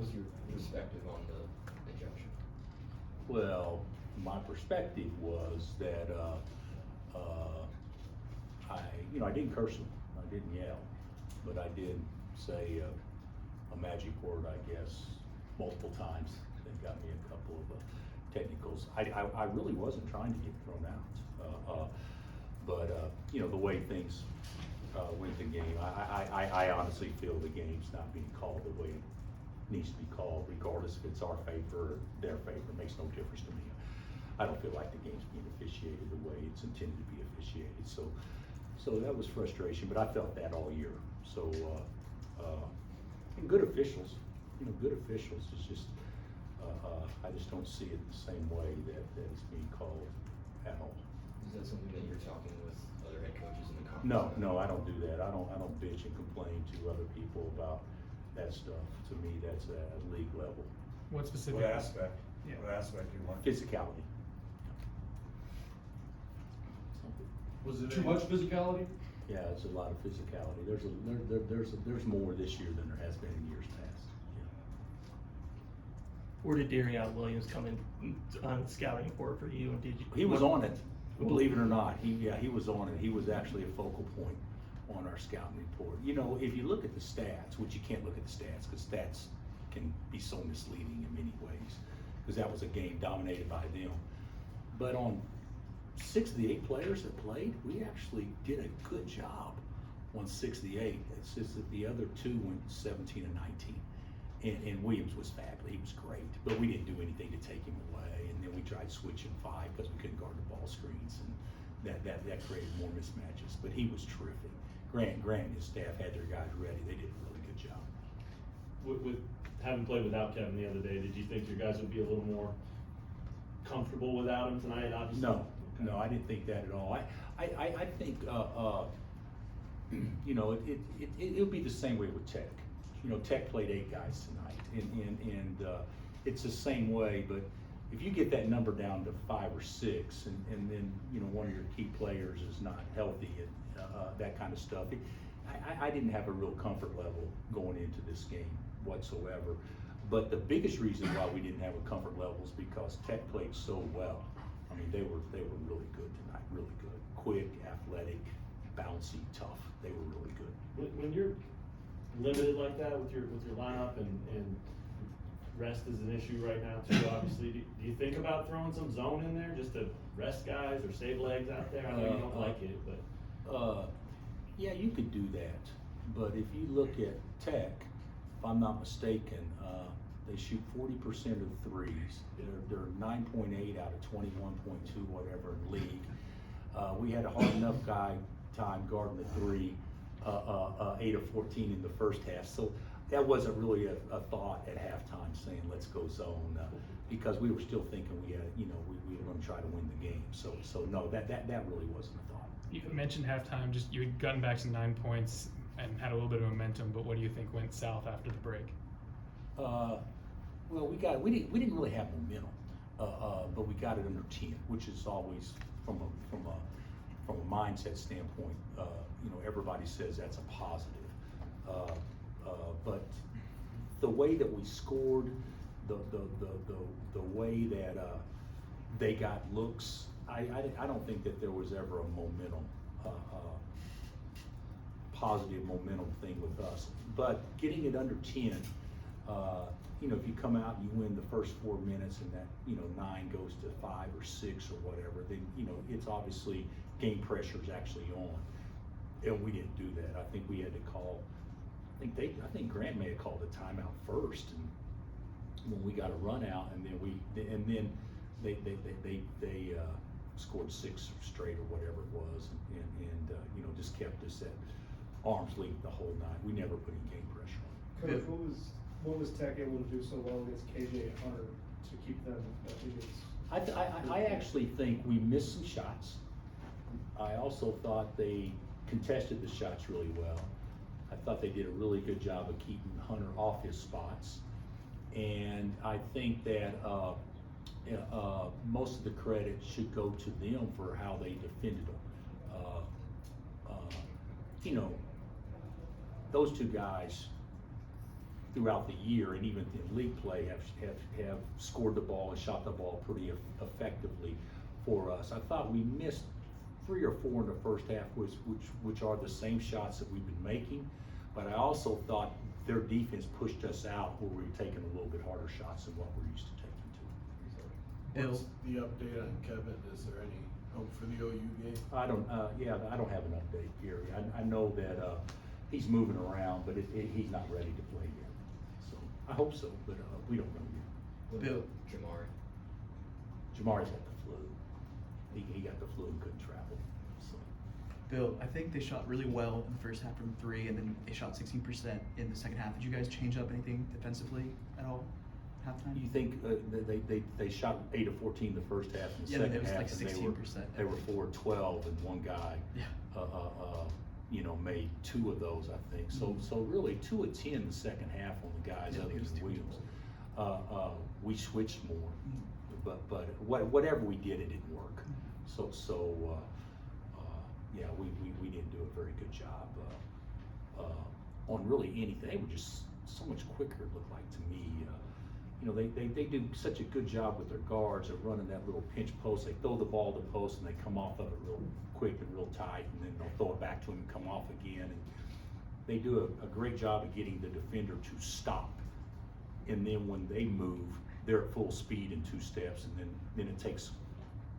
was your perspective on the ejection? Well, my perspective was that I didn't curse him, I didn't yell, but I did say a magic word, I guess, multiple times. That got me a couple of technicals. I really wasn't trying to get thrown out, but the way things went the game, I honestly feel the game's not being called the way it needs to be called, regardless if it's our favor or their favor. It makes no difference to me. I don't feel like the game's being officiated the way it's intended to be officiated. So that was frustration, but I felt that all year. So, and good officials, good officials. It's just, I just don't see it the same way that it's being called at all. Is that something that you're talking with other head coaches in the conference? No, I don't do that. I don't bitch and complain to other people about that stuff. To me, that's at league level. What specific? What aspect? Yeah. What aspect do you want? Physicality. Was it too much physicality? Yeah, it's a lot of physicality. There's more this year than there has been in years past. Where did Darion Williams come in on the scouting report for you? And did you? He was on it, believe it or not. He was on it. He was actually a focal point on our scouting report. If you look at the stats, which you can't look at the stats because stats can be so misleading in many ways, because that was a game dominated by them. But on 6 of the 8 players that played, we actually did a good job on 6 of the 8. It's just that the other 2 went 17 and 19. And Williams was fabulous. He was great, but we didn't do anything to take him away. And then we tried switching 5 because we couldn't guard the ball screens, and that created more mismatches. But he was terrific. Grant and his staff had their guys ready. They did a really good job. With having played without Kevin the other day, did you think your guys would be a little more comfortable without him tonight? Obviously. No, I didn't think that at all. I think it'll be the same way with Tech. Tech played 8 guys tonight, and it's the same way. But if you get that number down to 5 or 6, and then one of your key players is not healthy, and that kind of stuff, I didn't have a real comfort level going into this game whatsoever. But the biggest reason why we didn't have a comfort level is because Tech played so well. I mean, they were really good tonight, really good, quick, athletic, bouncy, tough. They were really good. When you're limited like that with your lineup and rest is an issue right now too, obviously, do you think about throwing some zone in there just to rest guys or save legs out there? I know you don't like it, but yeah, you could do that. But if you look at Tech, if I'm not mistaken, they shoot 40% of threes. They're 9.8 out of 21.2, whatever, in league. We had a hard enough time guarding the 3, 8 of 14 in the first half. So that wasn't really a thought at halftime saying let's go zone, because we were still thinking we had, we were going to try to win the game. So no, that really wasn't a thought. You mentioned halftime. Just you had gotten back to 9 points and had a little bit of momentum. But what do you think went south after the break? Well, we didn't really have momentum, but we got it under 10, which is always from a mindset standpoint. Everybody says that's a positive, but the way that we scored, the way that they got looks, I don't think that there was ever a momentum, positive momentum thing with us. But getting it under 10. If you come out and you win the first 4 minutes and that, 9 goes to 5 or 6 or whatever, then, it's obviously game pressure is actually on. And we didn't do that. I think we had to call, I think Grant may have called a timeout first, and when we got a run out, and then they scored 6 straight or whatever it was, and just kept us at arm's length the whole night. We never put any game pressure on. Coach, what was Tech able to do so well against KJ and Hunter to keep them at least? I actually think we missed some shots. I also thought they contested the shots really well. I thought they did a really good job of keeping Hunter off his spots. And I think that most of the credit should go to them for how they defended them. Those 2 guys, throughout the year and even in league play have scored the ball and shot the ball pretty effectively for us. I thought we missed 3 or 4 in the first half, which are the same shots that we've been making, but I also thought their defense pushed us out where we were taking a little bit harder shots than what we're used to taking too. What's the update on Kevin? Is there any hope for the OU game? I don't have an update, Gary. I know that he's moving around, but he's not ready to play yet. So I hope so, but we don't know yet. What Bill. about Jamari? Jamari's got the flu. He got the flu and couldn't travel. So. Bill, I think they shot really well in the first half from 3, and then they shot 16% in the second half. Did you guys change up anything defensively at all, halftime? You think they shot 8 of 14 the first half, and the Yeah, second it was half, like and 16%. they were 4 of 12, and one guy, Yeah. made 2 of those, I think. So really 2 of 10 the second half on the guys Yeah, other it was than 2 of Williams. We switched more, but whatever we did, it didn't work. Yeah, we didn't do a very good job on really anything. They were just so much quicker, it looked like to me. They do such a good job with their guards of running that little pinch post. They throw the ball to the post and they come off of it real quick and real tight, and then they'll throw it back to him and come off again. And they do a great job of getting the defender to stop. And then when they move, they're at full speed in 2 steps, and then it takes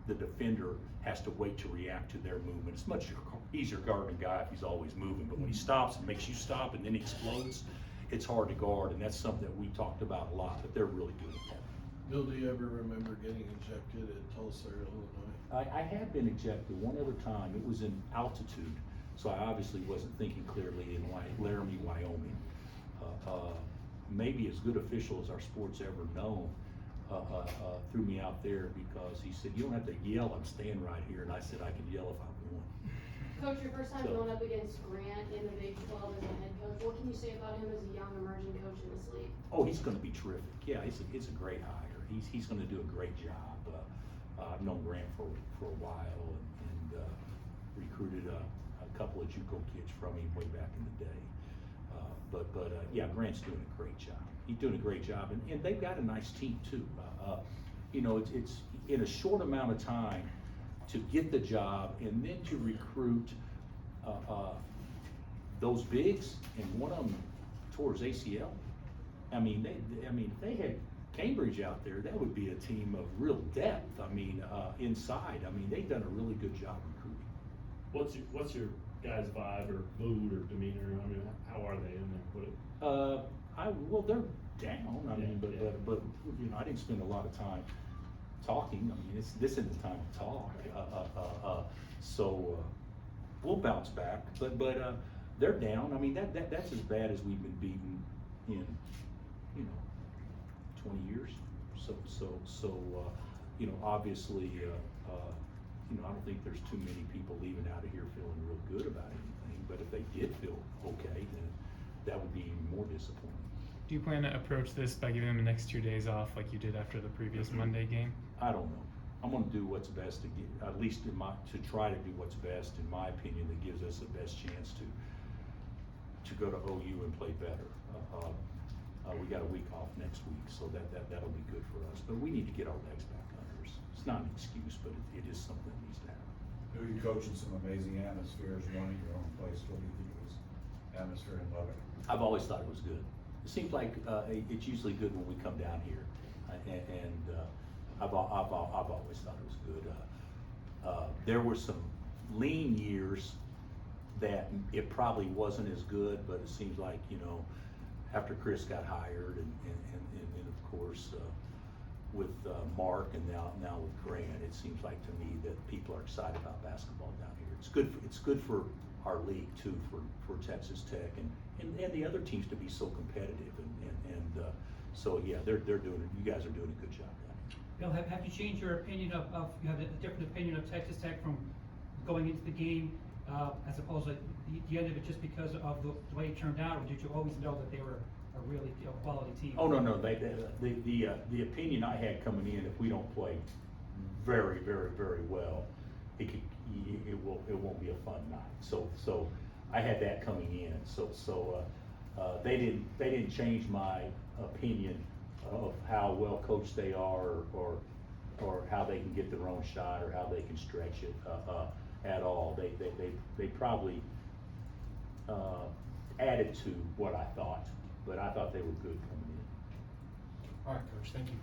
the defender has to wait to react to their movement. It's much easier guarding a guy if he's always moving, but when he stops and makes you stop and then he explodes, it's hard to guard, and that's something that we talked about a lot, but they're really good at that. Bill, do you ever remember getting ejected at Tulsa, Illinois? I have been ejected one other time. It was in altitude, so I obviously wasn't thinking clearly in Laramie, Wyoming. Maybe as good official as our sport's ever known, threw me out there because he said, "You don't have to yell, I'm staying right here," and I said I could yell if I want. Coach, your first time So- going up against Grant in the Big 12 as a head coach, what can you say about him as a young emerging coach in this league? Oh, he's going to be terrific. Yeah, it's a great hire. He's going to do a great job. I've known Grant for a while and recruited a couple of JUCO kids from him way back in the day. Yeah, Grant's doing a great job. He's doing a great job, and they've got a nice team too. It's in a short amount of time to get the job and then to recruit those bigs, and one of them towards ACL. I mean, if they had Cambridge out there, that would be a team of real depth. Inside. They've done a really good job recruiting. What's your guys' vibe or mood or demeanor? How are they in there? Well, they're down. Yeah. But I didn't spend a lot of time talking. This isn't the time to talk. So we'll bounce back. But they're down. That's as bad as we've been beaten in 20 years. Obviously, I don't think there's too many people leaving out of here feeling real good about anything. But if they did feel okay, then that would be even more disappointing. Do you plan to approach this by giving them the next 2 days off like you did after the previous Monday game? I don't know. I'm going to do what's best to get, at least to try to do what's best, in my opinion, that gives us the best chance to go to OU and play better. We got a week off next week, so that'll be good for us. But we need to get our legs back under us. It's not an excuse, but it is something that needs to happen. Who are you coaching some amazing atmospheres, running your own place? What do you think of this atmosphere in Lubbock? I've always thought it was good. It seems like it's usually good when we come down here, and I've always thought it was good. There were some lean years that it probably wasn't as good, but it seems like after Chris got hired and of course with Mark and now with Grant, it seems like to me that people are excited about basketball down here. It's good for our league too, for Texas Tech and the other teams to be so competitive so yeah, they're doing it. You guys are doing a good job down here. Bill, have you changed your opinion of you have a different opinion of Texas Tech from going into the game as opposed to the end of it just because of the way it turned out, or did you always know that they were a really quality team? Oh no, the opinion I had coming in, if we don't play very, very, very well, it won't be a fun night. So I had that coming in. they didn't change my opinion of how well coached they are, or how they can get their own shot, or how they can stretch it, at all. They probably, added to what I thought, but I thought they were good coming in. All right, Coach, thank you.